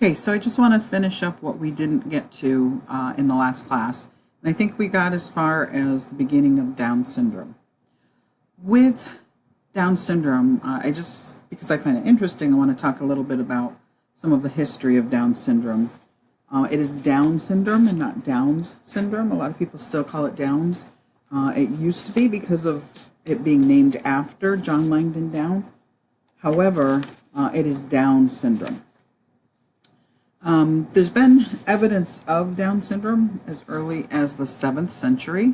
Okay, so I just want to finish up what we didn't get to in the last class. And I think we got as far as the beginning of Down syndrome. With Down syndrome, because I find it interesting, I want to talk a little bit about some of the history of Down syndrome. It is Down syndrome and not Downs syndrome. A lot of people still call it Downs. It used to be because of it being named after John Langdon Down. However, it is Down syndrome. There's been evidence of Down syndrome as early as the 7th century.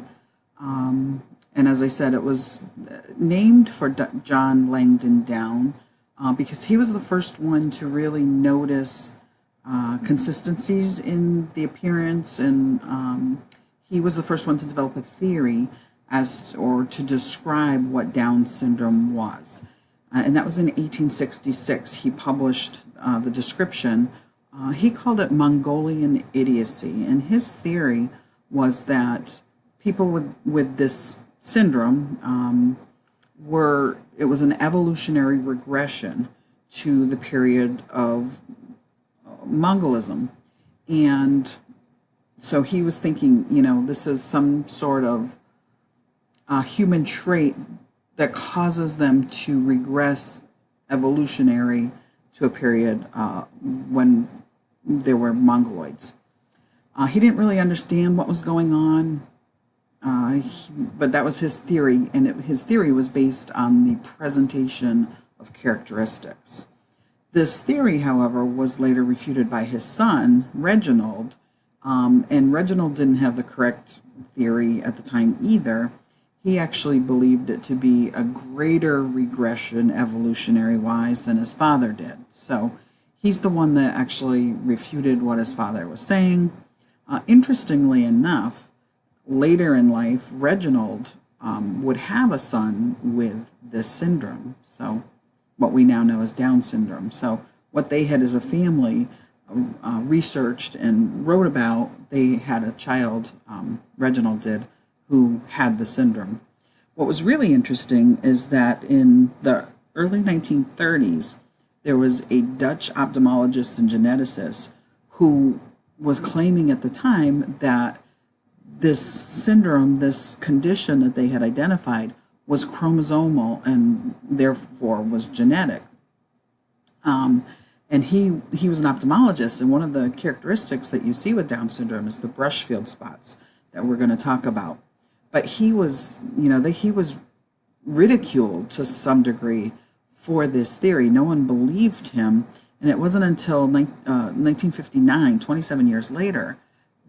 And as I said, it was named for John Langdon Down because he was the first one to really notice consistencies in the appearance, and he was the first one to develop a theory or to describe what Down syndrome was. And that was in 1866. He published the description. He called it Mongolian idiocy, and his theory was that people with this syndrome it was an evolutionary regression to the period of Mongolism. And so he was thinking, this is some sort of human trait that causes them to regress evolutionary to a period when there were Mongoloids. He didn't really understand what was going on, but that was his theory, and his theory was based on the presentation of characteristics. This theory, however, was later refuted by his son, Reginald, and Reginald didn't have the correct theory at the time either. He actually believed it to be a greater regression evolutionary-wise than his father did. So he's the one that actually refuted what his father was saying. Interestingly enough, later in life, Reginald would have a son with this syndrome, so what we now know as Down syndrome. So what they had as a family researched and wrote about, they had a child, Reginald did, who had the syndrome. What was really interesting is that in the early 1930s, there was a Dutch ophthalmologist and geneticist who was claiming at the time that this syndrome, this condition that they had identified, was chromosomal and therefore was genetic. And he was an ophthalmologist, and one of the characteristics that you see with Down syndrome is the Brushfield spots that we're going to talk about. But he was, he was ridiculed to some degree for this theory. No one believed him, and it wasn't until 1959, 27 years later,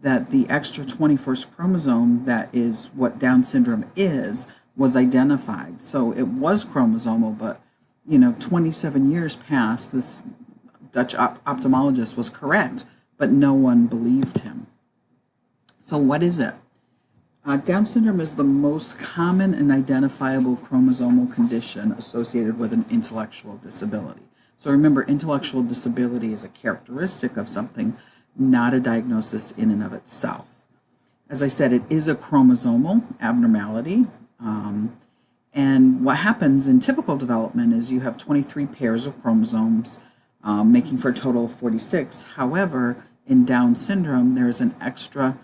that the extra 21st chromosome, that is what Down syndrome is, was identified. So it was chromosomal, but 27 years passed. This Dutch ophthalmologist was correct, but no one believed him. So what is it? Down syndrome is the most common and identifiable chromosomal condition associated with an intellectual disability. So remember, intellectual disability is a characteristic of something, not a diagnosis in and of itself. As I said, it is a chromosomal abnormality. And what happens in typical development is you have 23 pairs of chromosomes, making for a total of 46. However, in Down syndrome, there is an extra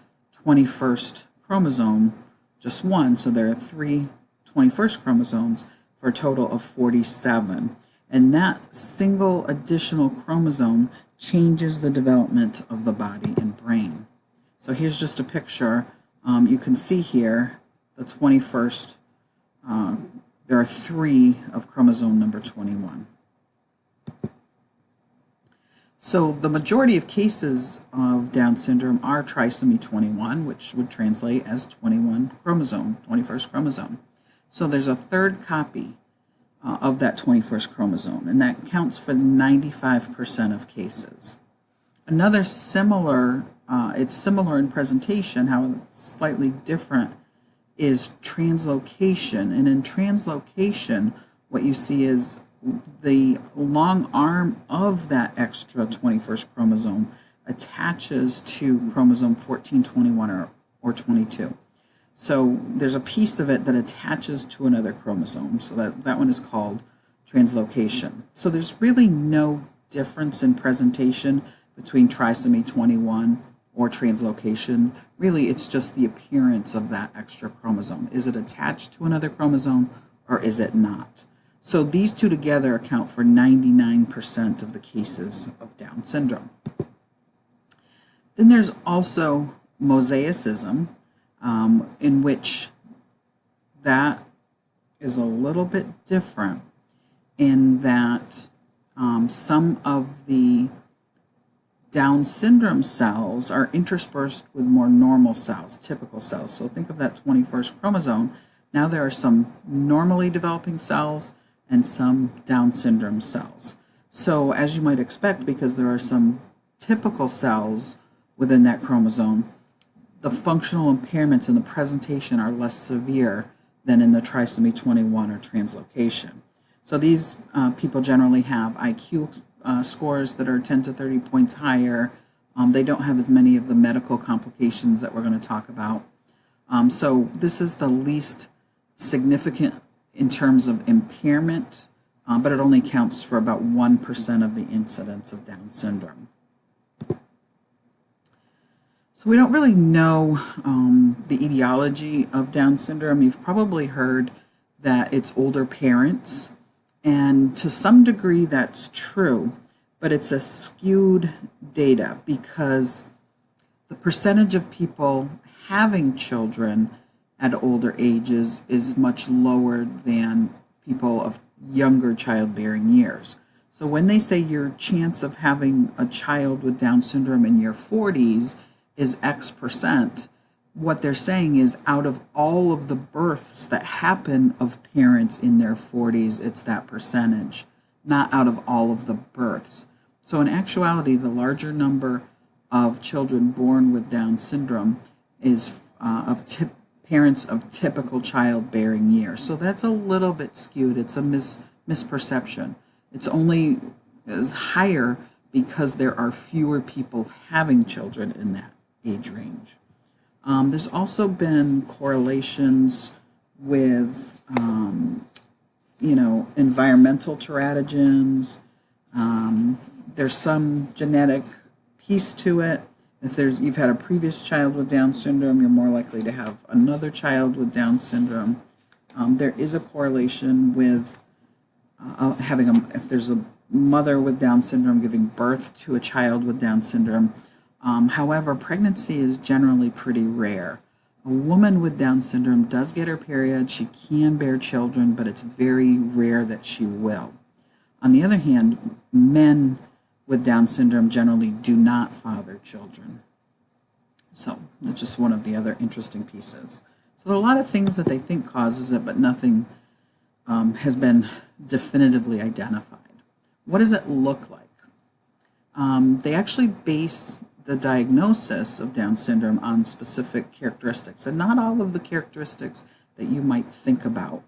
21st chromosome, just one, so there are 3 21st chromosomes for a total of 47. And that single additional chromosome changes the development of the body and brain. So here's just a picture. You can see here the 21st. There are 3 of chromosome number 21. So the majority of cases of Down syndrome are trisomy 21, which would translate as 21st chromosome. So there's a third copy of that 21st chromosome, and that counts for 95% of cases. Another similar, it's similar in presentation, how it's slightly different, is translocation. And in translocation, what you see is the long arm of that extra 21st chromosome attaches to chromosome 14, 21, or 22. So there's a piece of it that attaches to another chromosome, so that one is called translocation. So there's really no difference in presentation between trisomy 21 or translocation. Really, it's just the appearance of that extra chromosome. Is it attached to another chromosome or is it not? So these two together account for 99% of the cases of Down syndrome. Then there's also mosaicism, in which that is a little bit different in that some of the Down syndrome cells are interspersed with more normal cells, typical cells. So think of that 21st chromosome. Now there are some normally developing cells and some Down syndrome cells. So as you might expect, because there are some typical cells within that chromosome, the functional impairments in the presentation are less severe than in the trisomy 21 or translocation. So these people generally have IQ scores that are 10 to 30 points higher. They don't have as many of the medical complications that we're going to talk about. So this is the least significant in terms of impairment, but it only counts for about 1% of the incidence of Down syndrome. So we don't really know the etiology of Down syndrome. You've probably heard that it's older parents, and to some degree that's true, but it's a skewed data because the percentage of people having children at older ages is much lower than people of younger childbearing years. So when they say your chance of having a child with Down syndrome in your 40s is X percent, what they're saying is out of all of the births that happen of parents in their 40s, it's that percentage, not out of all of the births. So in actuality, the larger number of children born with Down syndrome is parents of typical childbearing years. So that's a little bit skewed. It's a misperception. It's only is higher because there are fewer people having children in that age range. There's also been correlations with, environmental teratogens. There's some genetic piece to it. If you've had a previous child with Down syndrome, you're more likely to have another child with Down syndrome. There is a correlation with if there's a mother with Down syndrome giving birth to a child with Down syndrome. However, pregnancy is generally pretty rare. A woman with Down syndrome does get her period. She can bear children, but it's very rare that she will. On the other hand, men with Down syndrome generally do not father children. So that's just one of the other interesting pieces. So there are a lot of things that they think causes it, but nothing has been definitively identified. What does it look like? They actually base the diagnosis of Down syndrome on specific characteristics, and not all of the characteristics that you might think about.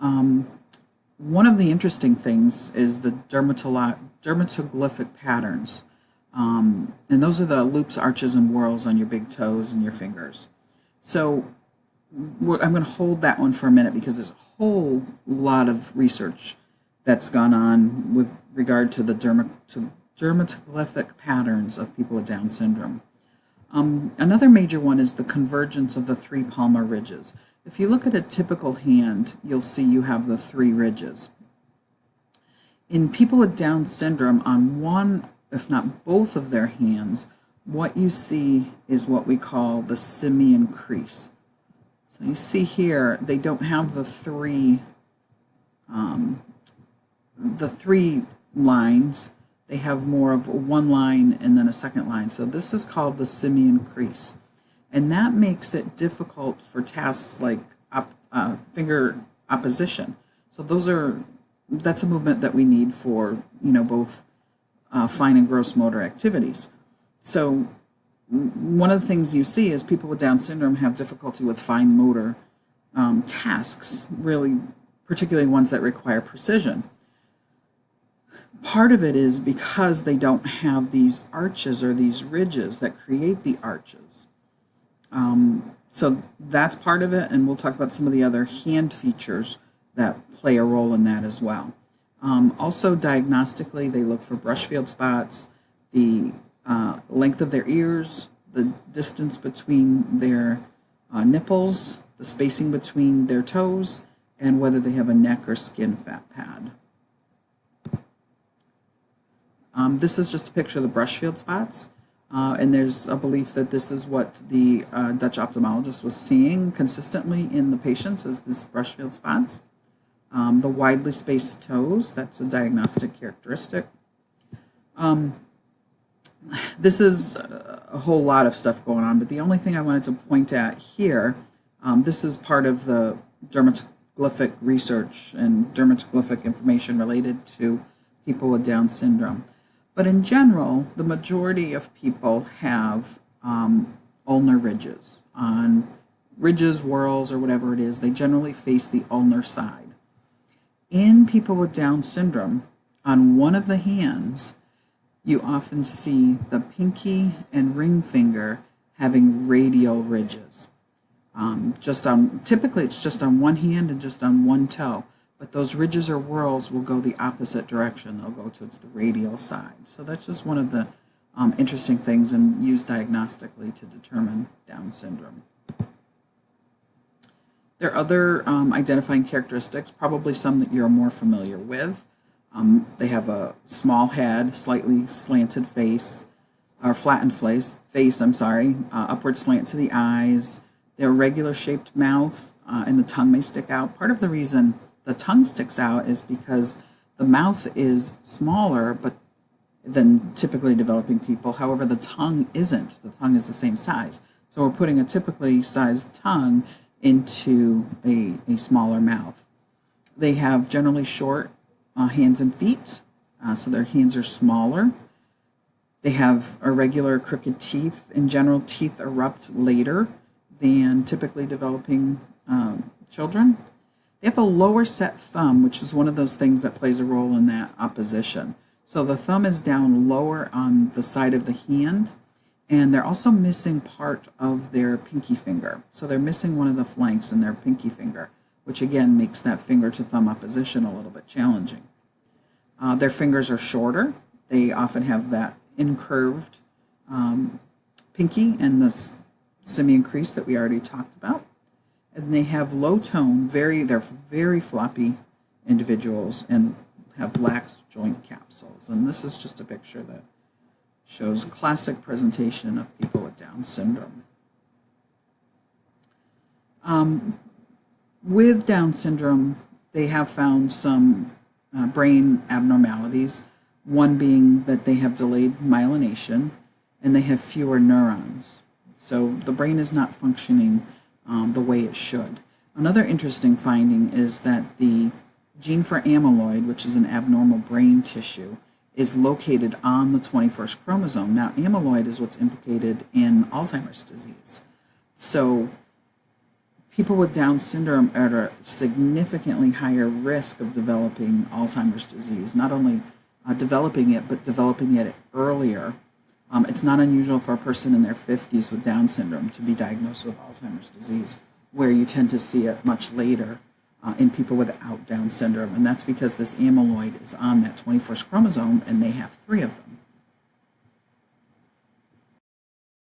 One of the interesting things is the dermatoglyphic patterns, and those are the loops, arches, and whorls on your big toes and your fingers. So I'm going to hold that one for a minute because there's a whole lot of research that's gone on with regard to the dermatoglyphic patterns of people with Down syndrome. Another major one is the convergence of the three palmar ridges. If you look at a typical hand, you'll see you have the three ridges. In people with Down syndrome, on one, if not both of their hands, what you see is what we call the simian crease. So you see here, they don't have the three lines. They have more of one line and then a second line. So this is called the simian crease. And that makes it difficult for tasks like finger opposition. So that's a movement that we need for, both fine and gross motor activities. So one of the things you see is people with Down syndrome have difficulty with fine motor tasks, really, particularly ones that require precision. Part of it is because they don't have these arches or these ridges that create the arches. So that's part of it, and we'll talk about some of the other hand features that play a role in that as well. Also, diagnostically, they look for brush field spots. the length of their ears, the distance between their nipples, the spacing between their toes, and whether they have a neck or skin fat pad. This is just a picture of the brush field spots, and there's a belief that this is what the Dutch ophthalmologist was seeing consistently in the patients, is this brush field spots. The widely spaced toes, that's a diagnostic characteristic. This is a whole lot of stuff going on, but the only thing I wanted to point at here, this is part of the dermatoglyphic research and dermatoglyphic information related to people with Down syndrome. But in general, the majority of people have ulnar ridges. On ridges, whorls, or whatever it is, they generally face the ulnar side. In people with Down syndrome, on one of the hands, you often see the pinky and ring finger having radial ridges. Typically it's just on one hand and just on one toe, but those ridges or whorls will go the opposite direction. They'll go towards the radial side. So that's just one of the interesting things and used diagnostically to determine Down syndrome. There are other identifying characteristics, probably some that you're more familiar with. They have a small head, slightly slanted face, or flattened face, upward slant to the eyes, their regular shaped mouth, and the tongue may stick out. Part of the reason the tongue sticks out is because the mouth is smaller than typically developing people. However, the tongue isn't. The tongue is the same size. So we're putting a typically sized tongue into a smaller mouth. They have generally short hands and feet, so their hands are smaller. They have irregular crooked teeth. In general, teeth erupt later than typically developing children. They have a lower set thumb, which is one of those things that plays a role in that opposition. So the thumb is down lower on the side of the hand, and they're also missing part of their pinky finger. So they're missing one of the flanks in their pinky finger, which again makes that finger to thumb opposition a little bit challenging. Their fingers are shorter. They often have that incurved pinky and the simian crease that we already talked about. And they have low tone, they're very floppy individuals and have lax joint capsules. And this is just a picture that shows classic presentation of people with Down syndrome. With Down syndrome, they have found some brain abnormalities, one being that they have delayed myelination and they have fewer neurons. So the brain is not functioning the way it should. Another interesting finding is that the gene for amyloid, which is an abnormal brain tissue, is located on the 21st chromosome. Now, amyloid is what's implicated in Alzheimer's disease. So people with Down syndrome are at a significantly higher risk of developing Alzheimer's disease, not only developing it, but developing it earlier. It's not unusual for a person in their 50s with Down syndrome to be diagnosed with Alzheimer's disease, where you tend to see it much later in people without Down syndrome. And that's because this amyloid is on that 21st chromosome, and they have 3 of them.